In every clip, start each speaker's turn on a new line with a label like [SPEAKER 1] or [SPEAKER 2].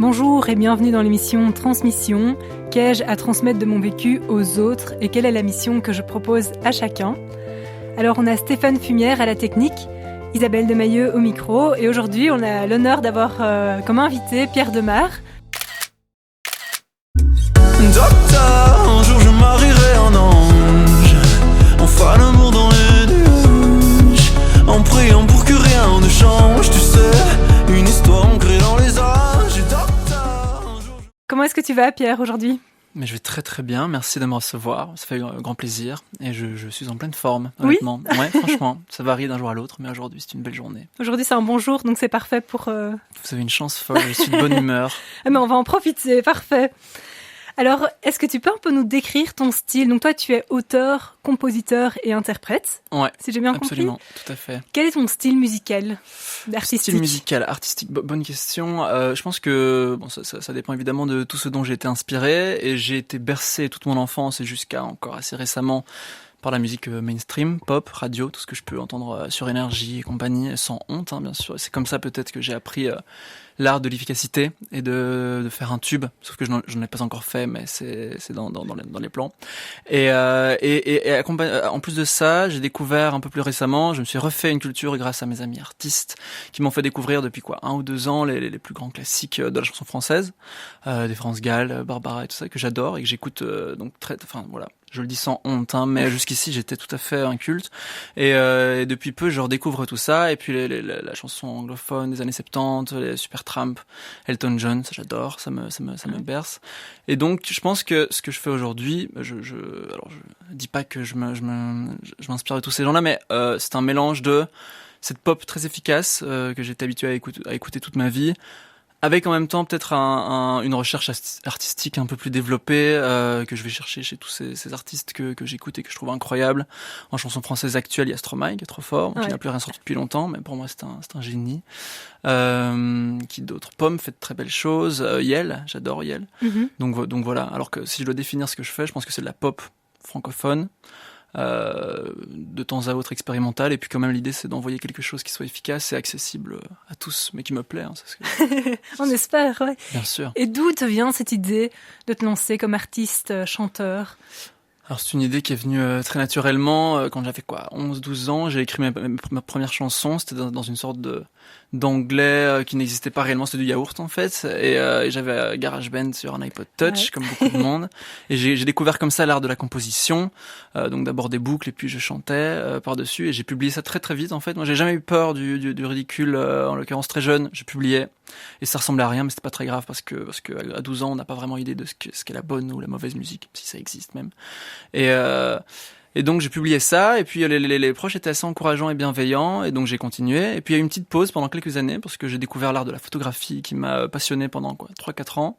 [SPEAKER 1] Bonjour et bienvenue dans l'émission Transmission. Qu'ai-je à transmettre de mon vécu aux autres et quelle est la mission que je propose à chacun? Alors on a Stéphane Fumière à la technique, Isabelle Demailleux au micro et aujourd'hui on a l'honneur d'avoir comme invité Pierre Demar.
[SPEAKER 2] Docteur, un jour je marierai un ange. On fera l'amour dans les nuages, en priant pour que rien ne change. Tu sais, une histoire ancrée dans les âges. Docteur, un jour...
[SPEAKER 1] Comment est-ce que tu vas, Pierre, aujourd'hui ?
[SPEAKER 3] Mais je vais très très bien, merci de me recevoir, ça fait un grand plaisir et je suis en pleine forme, honnêtement.
[SPEAKER 1] Oui.
[SPEAKER 3] Ouais, franchement, ça varie d'un jour à l'autre, mais aujourd'hui c'est une belle journée.
[SPEAKER 1] Aujourd'hui c'est un bon jour, donc c'est parfait pour...
[SPEAKER 3] Vous avez une chance folle, je suis de bonne humeur.
[SPEAKER 1] Ah mais on va en profiter, parfait. Alors, est-ce que tu peux un peu nous décrire ton style ? Donc toi, tu es auteur, compositeur et interprète,
[SPEAKER 3] Ouais,
[SPEAKER 1] si j'ai bien
[SPEAKER 3] absolument,
[SPEAKER 1] compris.
[SPEAKER 3] tout à fait.
[SPEAKER 1] Quel est ton style musical, artistique ?
[SPEAKER 3] Style musical, artistique, bonne question. Je pense que bon, ça dépend évidemment de tout ce dont j'ai été inspiré et j'ai été bercé toute mon enfance et jusqu'à encore assez récemment par la musique mainstream, pop, radio, tout ce que je peux entendre sur Énergie et compagnie, sans honte, hein, bien sûr. C'est comme ça peut-être que j'ai appris l'art de l'efficacité et de faire un tube, sauf que je n'en ai pas encore fait, mais c'est dans les plans. Et en plus de ça, j'ai découvert un peu plus récemment, je me suis refait une culture grâce à mes amis artistes qui m'ont fait découvrir depuis 1 ou 2 ans les plus grands classiques de la chanson française, des France Gall, Barbara et tout ça, que j'adore et que j'écoute donc voilà. Je le dis sans honte, hein, mais jusqu'ici j'étais tout à fait inculte et depuis peu je redécouvre tout ça et puis la chanson anglophone des années 70, les Supertramp, Elton John, ça j'adore, ça me berce. Et donc je pense que ce que je fais aujourd'hui, je dis pas que je m'inspire de tous ces gens-là, mais c'est un mélange de cette pop très efficace que j'étais habitué à écouter toute ma vie, avec en même temps peut-être une recherche artistique un peu plus développée que je vais chercher chez tous ces artistes que j'écoute et que je trouve incroyables. En chanson française actuelle, il y a Stromae qui est trop fort, qui n'a plus rien sorti depuis longtemps, mais pour moi c'est un génie. Qui d'autre? Pomme fait de très belles choses. Yel, j'adore Yel.
[SPEAKER 1] Mhm.
[SPEAKER 3] Donc voilà. Alors que si je dois définir ce que je fais, je pense que c'est de la pop francophone. De temps à autre expérimental et puis quand même l'idée c'est d'envoyer quelque chose qui soit efficace et accessible à tous mais qui me plaît, hein, c'est ce que...
[SPEAKER 1] On espère, ouais.
[SPEAKER 3] Bien sûr.
[SPEAKER 1] Et d'où te vient cette idée de te lancer comme artiste, chanteur ?
[SPEAKER 3] Alors c'est une idée qui est venue très naturellement quand j'avais 11-12 ans, j'ai écrit ma première chanson, c'était dans une sorte d'anglais qui n'existait pas réellement, c'était du yaourt en fait, et j'avais GarageBand sur un iPod Touch, comme beaucoup de monde, et j'ai découvert comme ça l'art de la composition, donc d'abord des boucles et puis je chantais par-dessus, et j'ai publié ça très très vite en fait. Moi j'ai jamais eu peur du ridicule, en l'occurrence très jeune, je publiais, et ça ressemblait à rien, mais c'était pas très grave parce que à 12 ans on n'a pas vraiment idée de ce qu'est la bonne ou la mauvaise musique, si ça existe même. Et donc j'ai publié ça, et puis les proches étaient assez encourageants et bienveillants, et donc j'ai continué. Et puis il y a eu une petite pause pendant quelques années, parce que j'ai découvert l'art de la photographie qui m'a passionné pendant 3-4 ans.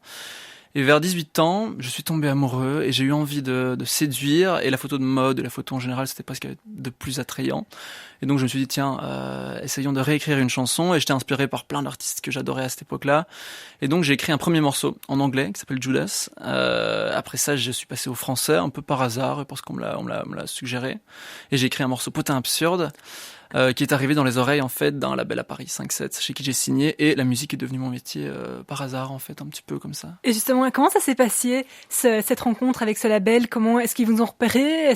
[SPEAKER 3] Et vers 18 ans, je suis tombé amoureux, et j'ai eu envie de séduire, et la photo de mode, et la photo en général, c'était pas ce qu'il y avait de plus attrayant. Et donc je me suis dit, tiens, essayons de réécrire une chanson, et j'étais inspiré par plein d'artistes que j'adorais à cette époque-là. Et donc j'ai écrit un premier morceau en anglais, qui s'appelle Judas. Après ça, je suis passé au français, un peu par hasard, parce qu'on me l'a suggéré. Et j'ai écrit un morceau potin absurde, qui est arrivé dans les oreilles en fait d'un label à Paris 5-7 chez qui j'ai signé, et la musique est devenue mon métier par hasard en fait, un petit peu comme ça.
[SPEAKER 1] Et justement, comment ça s'est passé, cette rencontre avec ce label ? Comment est-ce qu'ils vous ont repéré ?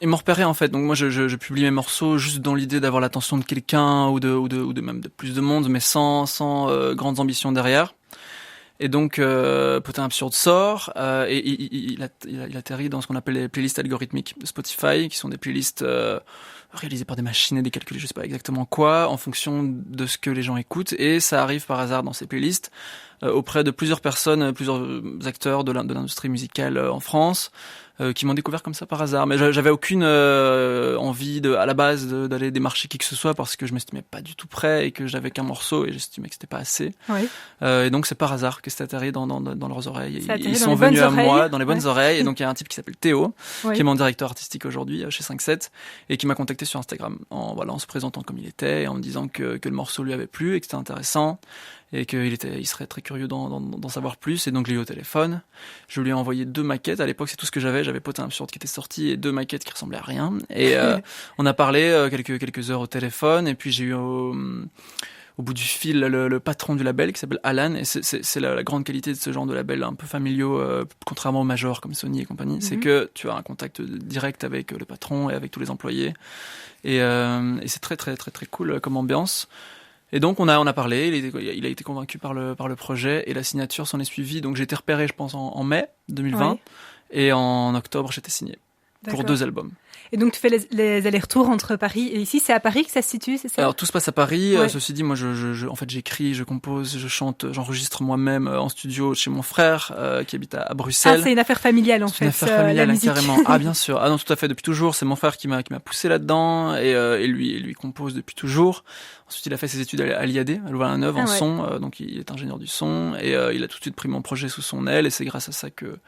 [SPEAKER 3] Ils m'ont repéré en fait, donc moi je publie mes morceaux juste dans l'idée d'avoir l'attention de quelqu'un ou de même de plus de monde, mais sans grandes ambitions derrière. Et donc Potin Absurde sort et il atterrit dans ce qu'on appelle les playlists algorithmiques de Spotify, qui sont des playlists réalisées par des machines et des calculs, je sais pas exactement quoi, en fonction de ce que les gens écoutent, et ça arrive par hasard dans ces playlists auprès de plusieurs personnes, plusieurs acteurs de l'industrie musicale en France, qui m'ont découvert comme ça par hasard. Mais j'avais aucune envie à la base d'aller démarcher qui que ce soit, parce que je m'estimais pas du tout prêt et que j'avais qu'un morceau et j'estimais que c'était pas assez.
[SPEAKER 1] Oui.
[SPEAKER 3] Et donc c'est par hasard que c'est atterri dans leurs oreilles. Ils
[SPEAKER 1] dans
[SPEAKER 3] sont
[SPEAKER 1] les
[SPEAKER 3] venus
[SPEAKER 1] bonnes
[SPEAKER 3] à moi
[SPEAKER 1] oreilles.
[SPEAKER 3] dans les bonnes oreilles. Et donc il y a un type qui s'appelle Théo,
[SPEAKER 1] Oui.
[SPEAKER 3] qui est mon directeur artistique aujourd'hui chez 5-7, et qui m'a contacté sur Instagram en se présentant comme il était, et en me disant que le morceau lui avait plu et que c'était intéressant, et il serait très curieux d'en savoir plus. Et donc je l'ai eu au téléphone, je lui ai envoyé 2 maquettes. À l'époque c'est tout ce que j'avais Potin Absurde qui était sorti, et 2 maquettes qui ressemblaient à rien, et on a parlé quelques heures au téléphone, et puis j'ai eu au bout du fil le patron du label qui s'appelle Alan, et c'est la grande qualité de ce genre de label un peu familiaux, contrairement aux majors comme Sony et compagnie, c'est que tu as un contact direct avec le patron et avec tous les employés, et c'est très très très très cool comme ambiance. Et donc on a parlé, il a été convaincu par le projet, et la signature s'en est suivie. Donc j'ai été repéré, je pense, en mai 2020, ouais. Et en octobre j'étais signé. D'accord. Pour 2 albums.
[SPEAKER 1] Et donc tu fais les allers-retours entre Paris et ici, c'est à Paris que ça se situe, c'est ça?
[SPEAKER 3] Alors tout se passe à Paris, ouais. Ceci dit, moi en fait j'écris, je compose, je chante, j'enregistre moi-même en studio chez mon frère qui habite à Bruxelles.
[SPEAKER 1] Ah, c'est une affaire familiale en fait.
[SPEAKER 3] C'est une affaire familiale, hein, carrément. Ah bien sûr. Ah non, tout à fait, depuis toujours, c'est mon frère qui m'a poussé là-dedans, et lui compose depuis toujours. Ensuite, il a fait ses études à l'IAD, à Louvain-la-Neuve, en son, donc il est ingénieur du son, et il a tout de suite pris mon projet sous son aile, et c'est grâce à ça que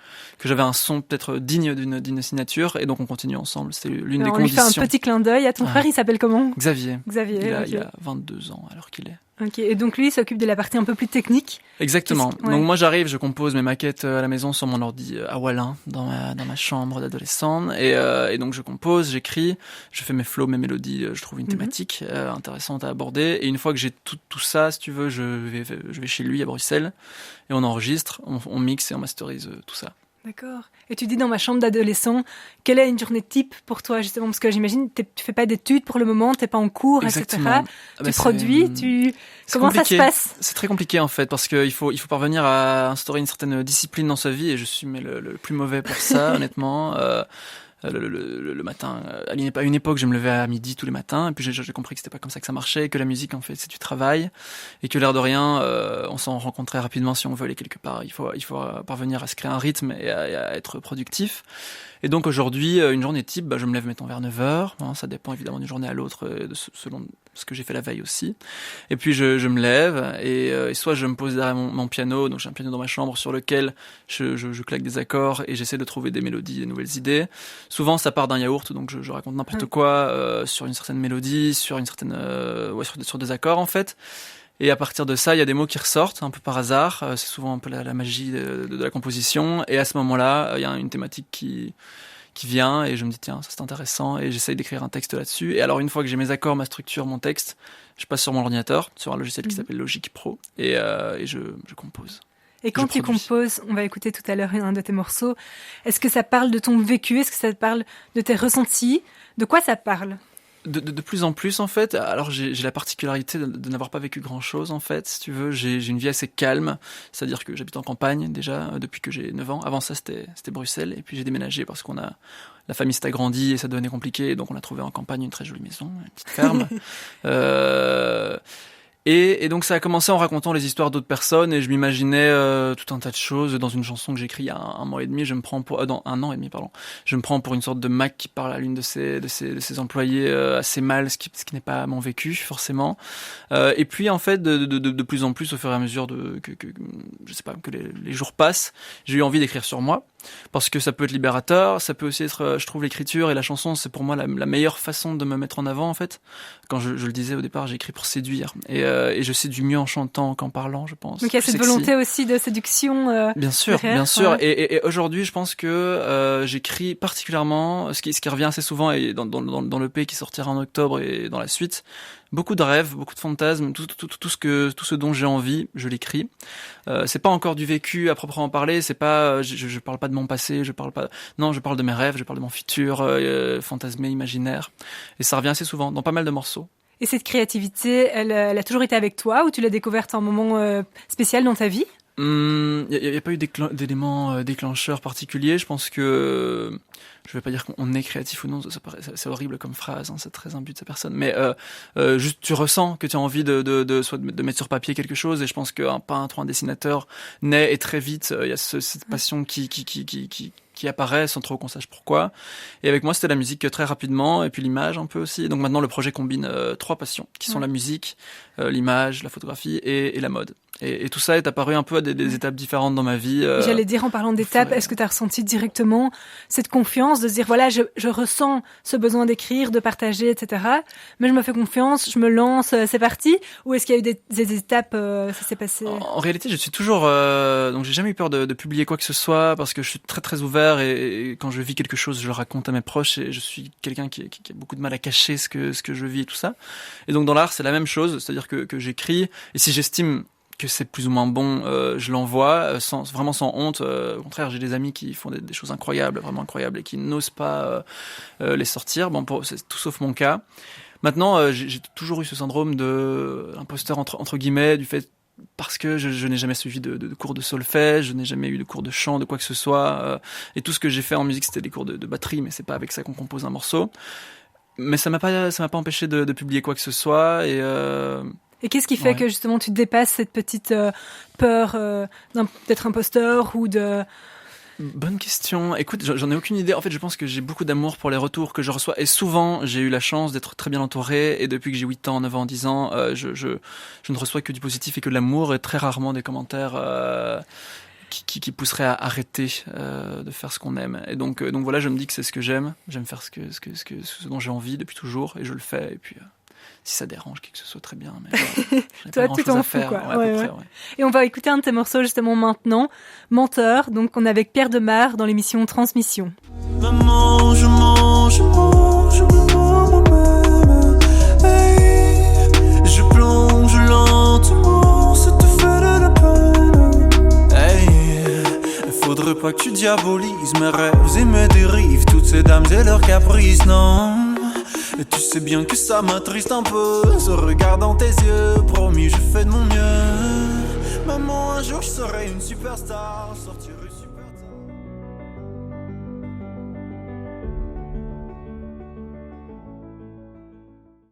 [SPEAKER 3] j'avais un son peut-être digne d'une signature, et donc on continue ensemble. C'était l'une des conditions.
[SPEAKER 1] On lui fait un petit clin d'œil à ton frère, il s'appelle comment?
[SPEAKER 3] Xavier.
[SPEAKER 1] Okay.
[SPEAKER 3] Il a 22 ans alors qu'il est.
[SPEAKER 1] Ok, et donc lui il s'occupe de la partie un peu plus technique.
[SPEAKER 3] Exactement. Ouais. Donc moi j'arrive, je compose mes maquettes à la maison sur mon ordi à Wallin, dans ma chambre d'adolescent, et donc je compose, j'écris, je fais mes flows, mes mélodies, je trouve une thématique intéressante à aborder, et une fois que j'ai tout ça, si tu veux, je vais chez lui à Bruxelles, et on enregistre, on mixe et on masterise tout ça.
[SPEAKER 1] D'accord. Et tu dis dans ma chambre d'adolescent, quelle est une journée type pour toi justement? Parce que j'imagine tu fais pas d'études pour le moment, t'es pas en cours,
[SPEAKER 3] exactement.
[SPEAKER 1] etc. Tu produis, comment ça se passe? C'est
[SPEAKER 3] très compliqué en fait, parce qu'il faut parvenir à instaurer une certaine discipline dans sa vie, et je suis le plus mauvais pour ça, honnêtement. Le matin, à une époque, je me levais à midi tous les matins, et puis j'ai compris que c'était pas comme ça que ça marchait, que la musique en fait c'est du travail, et que l'air de rien, on s'en rencontrait rapidement si on veut aller quelque part. Il faut parvenir à se créer un rythme et à être productif. Et donc aujourd'hui, une journée type, je me lève mettons vers 9h, hein, ça dépend évidemment d'une journée à l'autre, selon ce que j'ai fait la veille aussi. Et puis je me lève, et soit je me pose derrière mon piano, donc j'ai un piano dans ma chambre sur lequel je claque des accords et j'essaie de trouver des mélodies, des nouvelles idées. Souvent ça part d'un yaourt, donc je raconte n'importe quoi sur une certaine mélodie, sur une certaine sur des accords en fait. Et à partir de ça, il y a des mots qui ressortent un peu par hasard. C'est souvent un peu la magie de la composition. Et à ce moment-là, il y a une thématique qui vient, et je me dis tiens, ça c'est intéressant, et j'essaye d'écrire un texte là-dessus. Et alors une fois que j'ai mes accords, ma structure, mon texte, je passe sur mon ordinateur, sur un logiciel qui s'appelle Logic Pro, et je compose.
[SPEAKER 1] Et quand tu composes, on va écouter tout à l'heure un de tes morceaux, est-ce que ça parle de ton vécu? Est-ce que ça parle de tes ressentis? De quoi ça parle?
[SPEAKER 3] De plus en plus en fait. Alors j'ai la particularité de n'avoir pas vécu grand chose en fait, si tu veux. J'ai une vie assez calme, c'est-à-dire que j'habite en campagne déjà depuis que j'ai 9 ans. Avant ça c'était Bruxelles, et puis j'ai déménagé parce la famille s'est agrandie et ça devenait compliqué, donc on a trouvé en campagne une très jolie maison, une petite ferme. Et donc ça a commencé en racontant les histoires d'autres personnes, et je m'imaginais tout un tas de choses dans une chanson que j'ai écrite il y a un mois et demi. Je me prends pour un an et demi, pardon. Je me prends pour une sorte de Mac qui parle à l'une de ses employés assez mal, ce qui n'est pas mon vécu forcément. Et puis en fait de plus en plus, au fur et à mesure que je sais pas, que les jours passent, j'ai eu envie d'écrire sur moi. Parce que ça peut être libérateur, ça peut aussi être, je trouve, l'écriture et la chanson, c'est pour moi la meilleure façon de me mettre en avant en fait. Quand je le disais au départ, j'ai écrit pour séduire, et je séduis mieux en chantant qu'en parlant, je pense.
[SPEAKER 1] Donc il y a cette volonté aussi de séduction.
[SPEAKER 3] Bien sûr, derrière, bien sûr. Ouais. Et aujourd'hui, je pense que j'écris particulièrement ce qui revient assez souvent, et dans l'EP qui sortira en octobre et dans la suite. Beaucoup de rêves, beaucoup de fantasmes, tout ce dont j'ai envie, je l'écris. C'est pas encore du vécu à proprement parler, c'est pas, je parle pas de mon passé, je parle de mes rêves, je parle de mon futur, fantasmé, imaginaire. Et ça revient assez souvent, dans pas mal de morceaux.
[SPEAKER 1] Et cette créativité, elle a toujours été avec toi, ou tu l'as découverte à un moment spécial dans ta vie?
[SPEAKER 3] Il y a pas eu d'éléments déclencheurs particuliers. Je pense que je vais pas dire qu'on est créatif ou non, c'est horrible comme phrase, hein, c'est très imbu de sa personne, mais juste tu ressens que tu as envie de mettre sur papier quelque chose, et je pense qu'un peintre ou un dessinateur naît, et très vite il y a cette passion qui apparaît sans trop qu'on sache pourquoi. Et avec moi, c'était la musique très rapidement, et puis l'image un peu aussi. Donc maintenant, le projet combine 3 passions, qui sont la musique, l'image, la photographie et la mode. Et tout ça est apparu un peu à des étapes différentes dans ma vie.
[SPEAKER 1] J'allais dire, en parlant d'étapes, est-ce que tu as ressenti directement cette confiance de se dire, voilà, je ressens ce besoin d'écrire, de partager, etc. Mais je me fais confiance, je me lance, c'est parti? Ou est-ce qu'il y a eu des étapes, ça s'est passé?
[SPEAKER 3] En réalité, je suis toujours... donc j'ai jamais eu peur de publier quoi que ce soit, parce que je suis très très ouvert. commentaires et quand je vis quelque chose, je le raconte à mes proches et je suis quelqu'un qui a beaucoup de mal à cacher ce que je vis et tout ça. Et donc dans l'art, c'est la même chose, c'est-à-dire que j'écris et si j'estime que c'est plus ou moins bon, je l'envoie vraiment sans honte. Au contraire, j'ai des amis qui font des choses incroyables, vraiment incroyables et qui n'osent pas les sortir. Bon, c'est tout sauf mon cas. Maintenant, j'ai toujours eu ce syndrome de imposteur entre guillemets, du fait parce que je n'ai jamais suivi de cours de solfège, je n'ai jamais eu de cours de chant, de quoi que ce soit. Et tout ce que j'ai fait en musique, c'était des cours de batterie, mais c'est pas avec ça qu'on compose un morceau. Mais ça m'a pas empêché de publier quoi que ce soit.
[SPEAKER 1] Et qu'est-ce qui fait que justement tu dépasses cette petite peur d'être imposteur ou de...
[SPEAKER 3] Bonne question. Écoute, j'en ai aucune idée. En fait, je pense que j'ai beaucoup d'amour pour les retours que je reçois. Et souvent, j'ai eu la chance d'être très bien entouré. Et depuis que j'ai 8 ans, 9 ans, 10 ans, je ne reçois que du positif et que de l'amour et très rarement des commentaires qui pousseraient à arrêter de faire ce qu'on aime. Et donc voilà, je me dis que c'est ce que j'aime. J'aime faire ce dont j'ai envie depuis toujours et je le fais. Et puis... si ça dérange, que ce soit très bien. Mais
[SPEAKER 1] toi, tu t'en fous, quoi.
[SPEAKER 3] Ouais.
[SPEAKER 1] Et on va écouter un de tes morceaux, justement, maintenant. Menteur, donc on est avec Pierre Demar dans l'émission Transmission.
[SPEAKER 2] Maman, je mange moi-même. Hey, je plonge lentement, ça te fait de la peine. Hey, faudrait pas que tu diabolises mes rêves et mes dérives, toutes ces dames et leurs caprices, non. Et tu sais bien que ça m'attriste un peu, ce regard dans tes yeux. Promis, je fais de mon mieux. Maman, un jour je serai une superstar, sortir